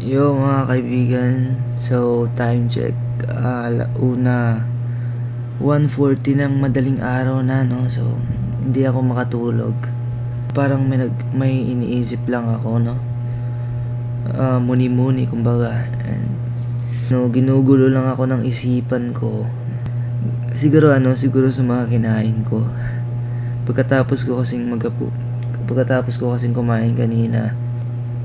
Yo mga kaibigan, so time check, alauna 1:40 ng madaling araw na, no? So hindi ako makatulog. Parang may iniisip lang ako, no? Muni-muni kumbaga. And no, ginugulo lang ako ng isipan ko. Siguro sa mga kinain ko. Pagkatapos ko kasing kumain kanina,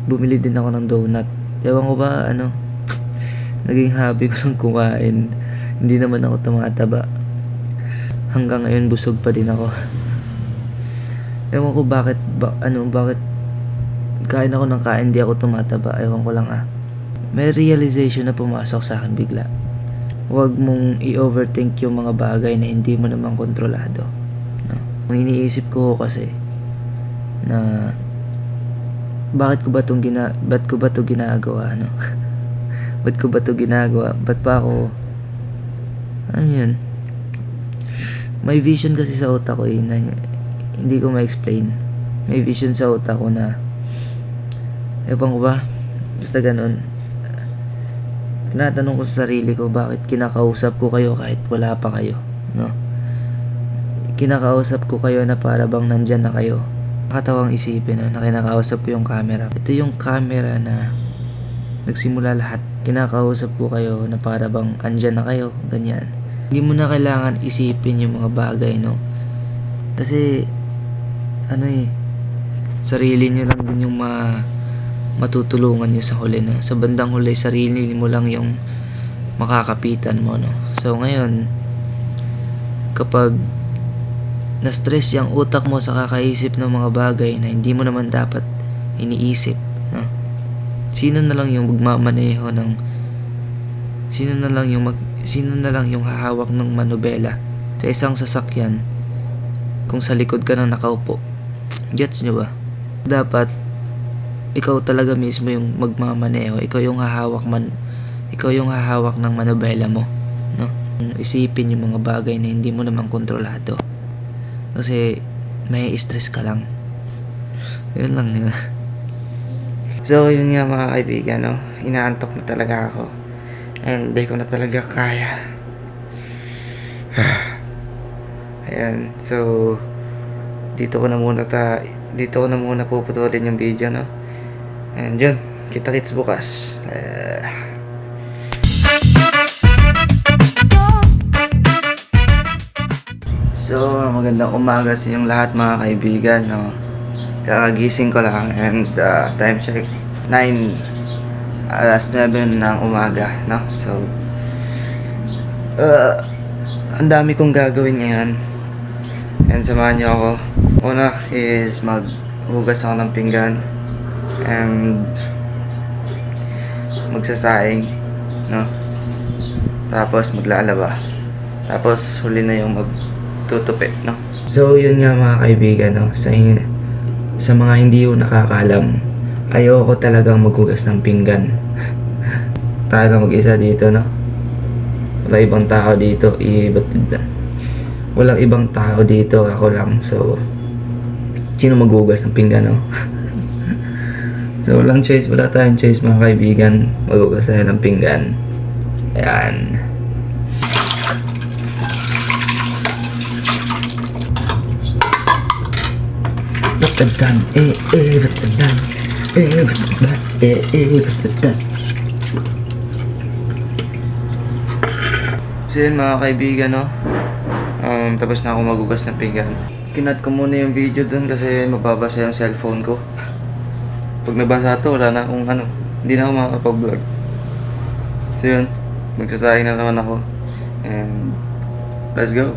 bumili din ako ng donut. Ewan ko ba, naging hobby ko ng kumain. Hindi naman ako tumataba. Hanggang ngayon busog pa din ako. Ewan ko bakit kain ako ng kain, di ako tumataba. Ewan ko lang May realization na pumasok sa akin bigla. Huwag mong i-overthink yung mga bagay na hindi mo naman kontrolado. No? Ang iniisip ko kasi na ba't ko ba 'to ginagawa, no? Ba't ko ba 'to ginagawa? Ba't pa ako yun? May vision kasi sa utak ko na hindi ko ma-explain. May vision sa utak ko na ewan ko ba, basta ganun. Tinatanong ko sa sarili ko, bakit kinakausap ko kayo kahit wala pa kayo, no? Kinakausap ko kayo na para bang nandyan na kayo. Nakatawang isipin, no, na kinakausap ko yung camera. Ito yung camera na nagsimula lahat. Kinakausap ko kayo na para bang andyan na kayo, ganyan. Hindi mo na kailangan isipin yung mga bagay, no? Kasi sarili nyo lang din yung matutulungan nyo sa huli, no? Sa bandang huli, sarili mo lang yung makakapitan mo, no? So ngayon, kapag na-stress yung utak mo sa kakaisip ng mga bagay na hindi mo naman dapat iniisip, no? Sino na lang yung magmamaneho ng sino na lang yung hahawak ng manobela sa isang sasakyan kung sa likod ka nang nakaupo? Gets nyo ba? Dapat ikaw talaga mismo yung magmamaneho, ikaw yung hahawak ng manobela mo, no? Isipin yung mga bagay na hindi mo naman kontrolado. Kasi may stress ka lang. Yun lang yun. So yun nga mga kaibigan, no? Inaantok na talaga ako. And di ko na talaga kaya. Ayan. So dito ko na muna puputulin yung video, no? And yun, kita-kits bukas. So, magandang umaga sa inyong lahat mga kaibigan, no? Kakagising ko lang and time check 9 ng umaga, no? So, ang dami kong gagawin ngayon. And samahan niyo ako. Una is maghugas ako ng pinggan and magsasaing, no? Tapos maglalaba. Tapos huli na yung magtutupi, no? So yun nga mga kaibigan, no? Sa mga hindi yung nakakalam, ayoko talagang maghugas ng pinggan. Talagang mag-isa dito, no? Wala ibang tao dito, walang ibang tao dito, ako lang. So sino maghugas ng pinggan, no? So wala tayong choice mga kaibigan, maghugas tayo ng pinggan. Ayan. Batadan, batadan, batadan. So yun mga kaibigan, no? Tapos na ako maghugas ng pinggan. Kinat ko muna yung video dun kasi mababasa yung cellphone ko. Pag nabasa to, wala na akong hindi na ako makakapag-vlog. So yun, magsasayang na naman ako. And let's go.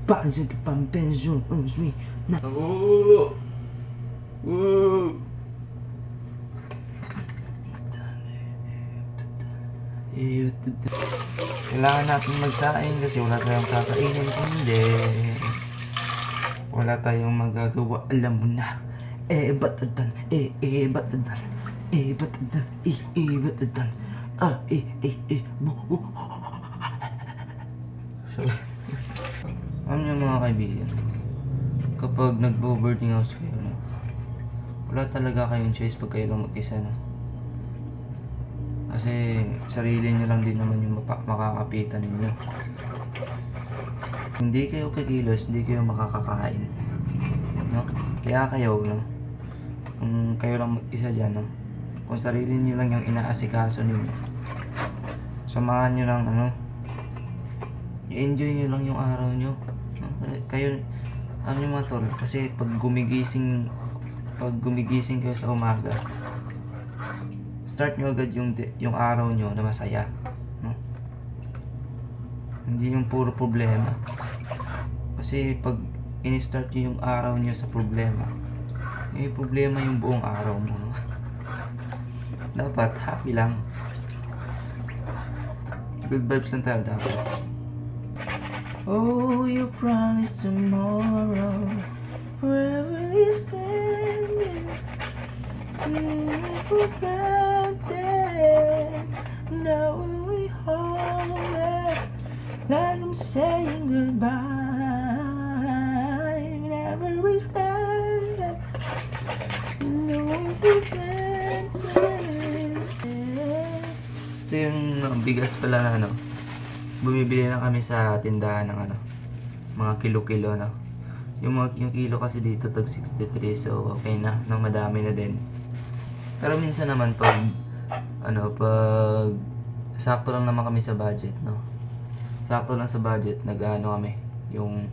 Pansin ka pampensyon, na. Oh! Whoa! Kailangan natin magsaing kasi wala tayong kakainin, kundi wala tayong magagawa. Alam mo na. Batadan, batadan. ba't adan? Ba't adan? Mo. So, alam niyo mga kaibigan, kapag nagbo-boarding house kayo, no, wala talaga kayong choice pag kayo lang mag-isa, no? Kasi sarili nyo lang din naman yung makakapitan ninyo. Hindi kayo kikilos, hindi kayo makakakain, no? Kaya kayo, no, kung kayo lang mag-isa dyan, no, kung sarili nyo lang yung inaasikaso ninyo, samahan nyo lang, ano, i-enjoy nyo lang yung araw nyo, no? Kayo, ano yung mga tol, kasi pag gumigising kayo sa umaga, start nyo agad yung araw nyo na masaya, no? Hindi yung puro problema. Kasi pag in-start nyo yung araw nyo sa problema, may problema yung buong araw mo, no? Dapat happy lang. Good vibes lang tayo dapat. Oh, you promised tomorrow, wherever you standing, for granted. Now when we hold it, like I'm saying goodbye, whenever we stand, you know for granted. Ito yung bigas pala na ano, bumibili na kami sa tindahan ng ano, mga kilo-kilo, no? Yung kilo kasi dito tag 63, so okay na, nang madami na din. Pero minsan naman pag sakto lang naman kami sa budget, no? Sakto lang sa budget, nag-ano kami, yung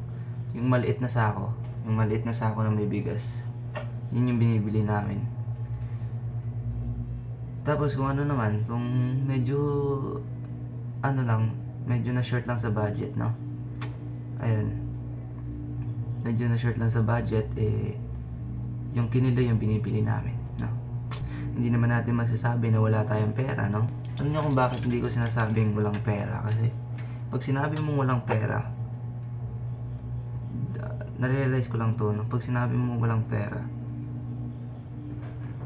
maliit na sako, na may bigas. Yun yung binibili namin. Tapos kung ano naman, kung medyo medyo na short lang sa budget, no? Ayun. Medyo na short lang sa budget, yung kinilo yung binibili namin, no? Hindi naman natin masasabi na wala tayong pera, no? Alam niyo kung bakit hindi ko sinasabing walang pera? Kasi pag sinabi mong walang pera, na-realize ko lang to, no? Pag sinabi mong walang pera,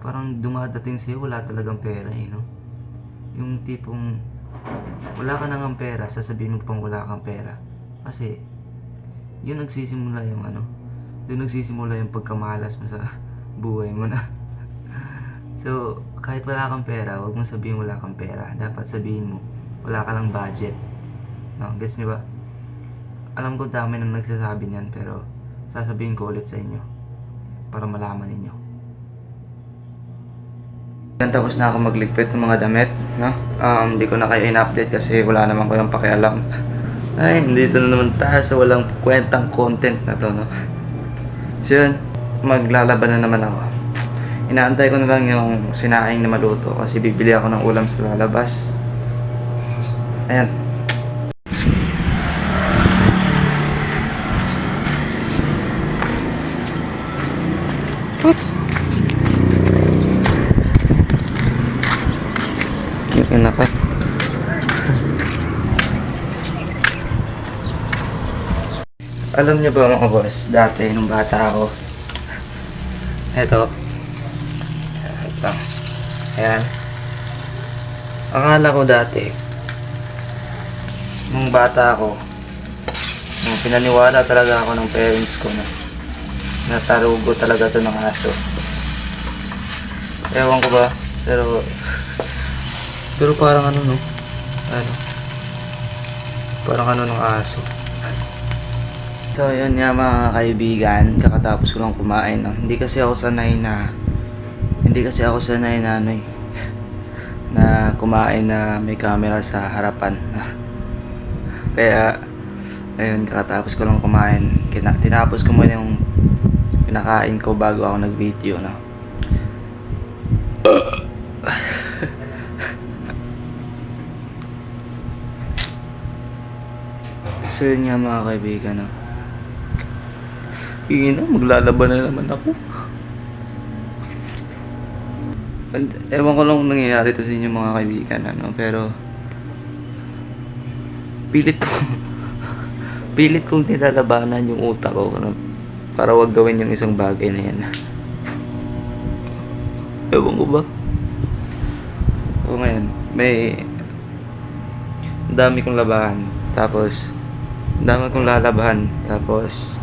parang dumadating sa'yo wala talagang pera, no? Yung tipong wala ka nang pera, sasabihin mo pang wala kang pera. Kasi yun nagsisimula yung doon nagsisimula yung pagkamalas mo sa buhay mo na. So, kahit wala kang pera, wag mo sabihin wala kang pera. Dapat sabihin mo, wala ka lang budget. No, gets niyo ba? Alam ko dami nang nagsasabi niyan, pero sasabihin ko ulit sa inyo para malaman ninyo. Tapos na ako magligpit ng mga damit, no? Hindi ko na kayo in-update kasi wala naman ko yung pakialam. Ay, dito na naman tayo sa walang kwentang content na to, no? So yun, maglalaban na naman ako. Inaantay ko na lang yung sinaing na maluto kasi bibili ako ng ulam sa lalabas. Ayan. What? Ina pa. Alam niyo ba mga boss, dati nung bata ako, ito, ayan, akala ko dati, nung bata ako, nung pinaniwala talaga ako ng parents ko na tarugo talaga to ng aso. Ewan ko ba, pero parang parang ng aso. So yun nga mga kaibigan, kakatapos ko lang kumain, no? Hindi kasi ako sanay na na kumain na may camera sa harapan. Kaya ayun, kakatapos ko lang kumain, tinapos ko muna yung pinakain ko bago ako nag-video, no? So yun nga mga kaibigan, no? Maglalaban na naman ako. Ewan ko lang kung nangyayari to sa inyo mga kaibigan, pero pilit kong nilalabanan yung utak ko para wag gawin yung isang bagay na yan. Ewan ko ba? So ngayon, ang dami kong labahan. Tapos, ang dami kong lalabahan. Tapos,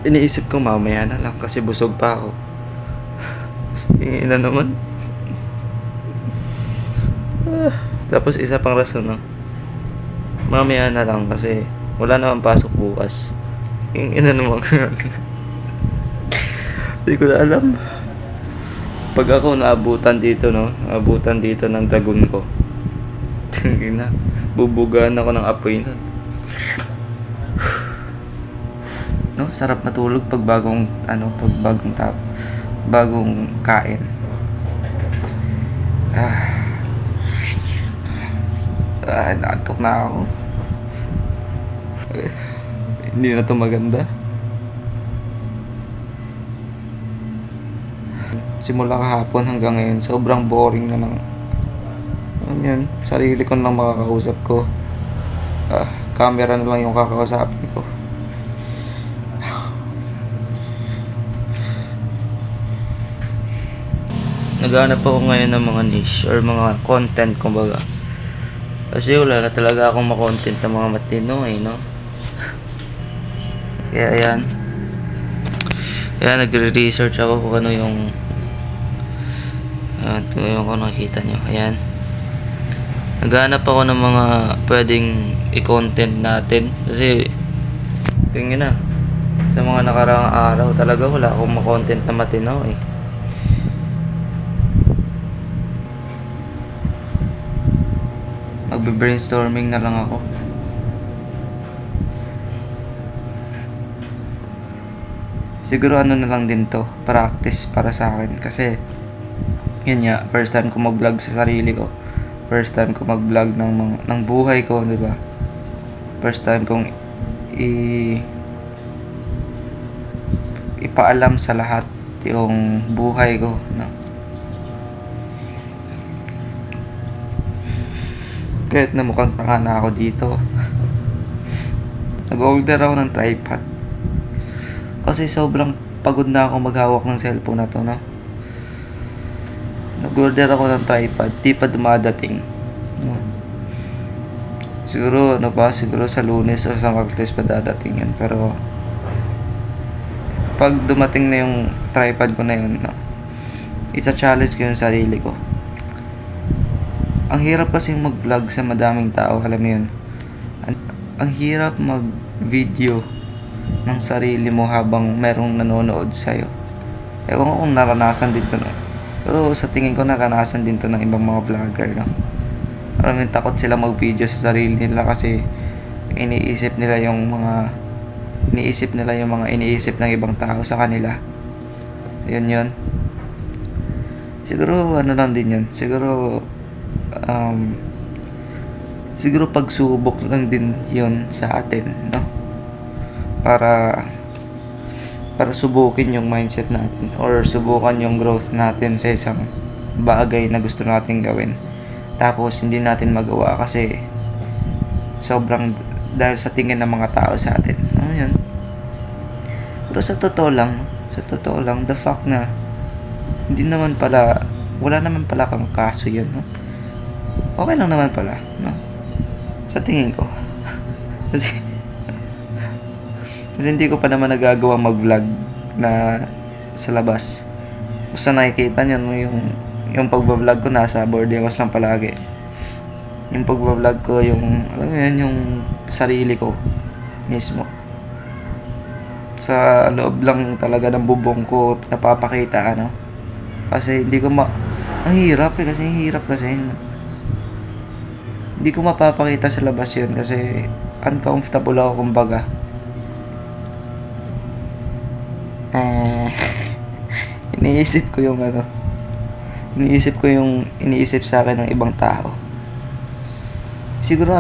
iniisip ko mamaya na lang kasi busog pa ako. Ina naman. Tapos isa pang rason, no? Mamaya na lang kasi wala naman pasok bukas. Ina naman. Hindi ko na alam. Pag ako naabutan dito, no? Naabutan dito ng dragon ko. Tingin na. Bubugaan ako ng apoy nun. No? Sarap matulog pag bagong bagong kain. Naantok na ako. Hindi na to maganda. Simula kahapon hanggang ngayon, sobrang boring na lang. Ano yun? Sarili ko lang makakausap ko. Camera na lang yung kakausapin ko. Naghanap ako ngayon ng mga niche or mga content, kumbaga. Kasi wala na talaga akong makontent ng mga matino no? Kaya ayan. Kaya nagre-research ako kung ano yung yung kung nakita nyo. Ayan. Naghanap ako ng mga pwedeng i-content natin. Kasi tingin na. Sa mga nakaraang araw talaga wala akong makontent na matino Magbe-brainstorming na lang ako. Siguro ano na lang din to, practice para sa akin kasi yun nga, first time ko mag-vlog sa sarili ko. First time ko mag-vlog ng buhay ko, 'di ba? First time kong ipaalam sa lahat yung buhay ko, no? Kahit na mukhang tanga na ako dito. Nag-order ako ng tripod. Kasi sobrang pagod na ako maghawak ng cellphone na to, no? Nag-order ako ng tripod, di pa dumadating. No? Siguro sa Lunes o sa Martes pa dadating yan. Pero pag dumating na yung tripod ko na yun, no? Ita-challenge ko yung sarili ko. Ang hirap kasi mag-vlog sa madaming tao, alam mo yun. Ang hirap mag-video ng sarili mo habang merong nanonood sa'yo. Ewan ko kung naranasan din to, no? Pero sa tingin ko naranasan din to ng ibang mga vlogger, no? Maraming takot sila mag-video sa sarili nila kasi iniisip nila yung mga iniisip ng ibang tao sa kanila. Yun. Siguro ano lang din yun. Siguro pagsubok lang din yun sa atin, no? Para subukin yung mindset natin or subukan yung growth natin sa isang bagay na gusto natin gawin. Tapos hindi natin magawa kasi sobrang dahil sa tingin ng mga tao sa atin. Ano yun? Pero sa totoo lang, the fact na wala naman pala kang kaso yun, no? Okay lang naman pala, no? Sa tingin ko. kasi hindi ko pa naman nagagawa mag-vlog na sa labas. Basta nakikita niyo no, yung pagbablog ko nasa boarding house lang palagi. Yung pagbablog ko, alam mo yan, yung sarili ko mismo. Sa loob lang talaga ng bubong ko napapakita, ano? Kasi ang hirap kasi hindi ko mapapakita sa labas yun kasi uncomfortable ako kumbaga. Iniisip ko yung iniisip sa akin ng ibang tao. Siguro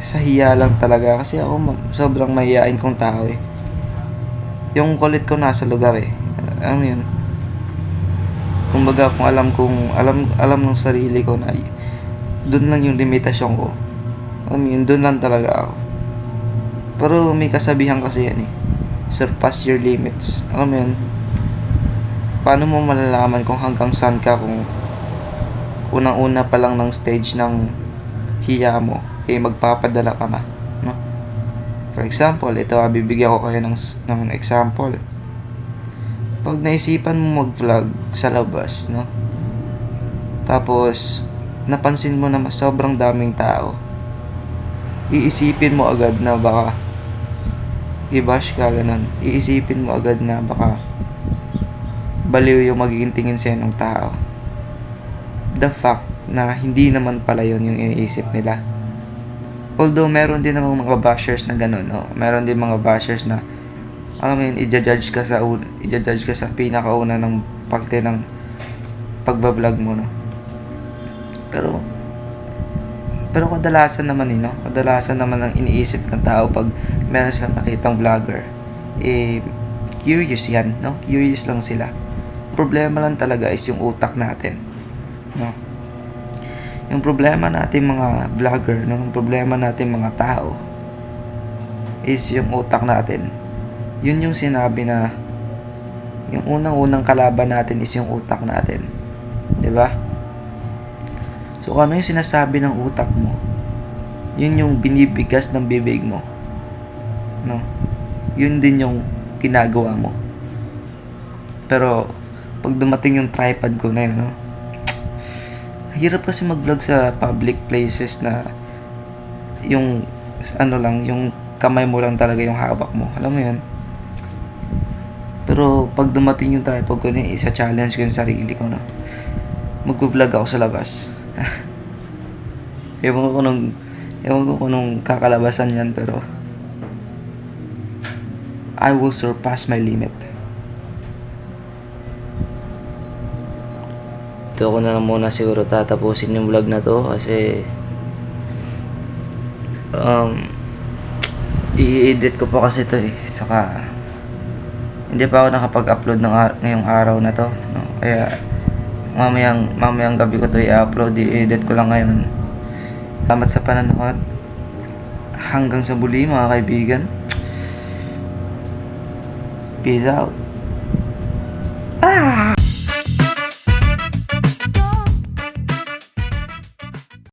sa hiya lang talaga kasi ako sobrang mahihain kong tao Yung kulit ko nasa lugar Ano yun? Kumbaga kung alam ng sarili ko na doon lang yung limitasyon ko. Doon lang talaga ako. Pero may kasabihan kasi yan surpass your limits. Alam mo yun? paano mo malalaman kung hanggang saan ka, kung unang-una pa lang ng stage ng hiya mo, magpapadala ka na, no? For example, ito, bibigyan ko kayo ng example. Pag naisipan mo mag-vlog sa labas, no? Tapos, napansin mo na sobrang daming tao, iisipin mo agad na baka i-bash ka, ganun. Iisipin mo agad na baka baliw yung magiging tingin sa'yo ng tao. The fact na hindi naman pala yun yung iniisip nila. Although, meron din namang mga bashers na ganun, no? Meron din mga bashers na, alam mo yun, i-judge ka sa pinakauna ng parte ng pagbablog mo, no? Pero kadalasan naman, no? Kadalasan naman ang iniisip ng tao pag meron silang nakitang vlogger, curious yan, no? Curious lang sila. Problema lang talaga is yung utak natin, no? Yung problema natin mga vlogger, no? Yung problema natin mga tao is yung utak natin. Yun yung sinabi na yung unang-unang kalaban natin is yung utak natin, 'di ba? So ano yung sinasabi ng utak mo, yun yung binibigas ng bibig mo, no? Yun din yung ginagawa mo. Pero pag dumating yung tripod ko na yun, no? Hirap kasi mag-vlog sa public places na yung yung kamay mo lang talaga yung hawak mo. Alam mo yun? Pero pag dumating yung tripod ko na, isa-challenge ko yung sarili ko, no? Mag-vlog ako sa labas. Ewan ko kung nung kakalabasan yan, pero I will surpass my limit. Ito ko na lang muna siguro tatapusin yung vlog na to kasi i-edit ko pa kasi to saka hindi pa ako nakapag-upload ngayong araw na to, no? Kaya mamayang gabi ko to i-upload, i-edit ko lang ngayon. Salamat sa panonood, hanggang sa muli mga kaibigan, peace out.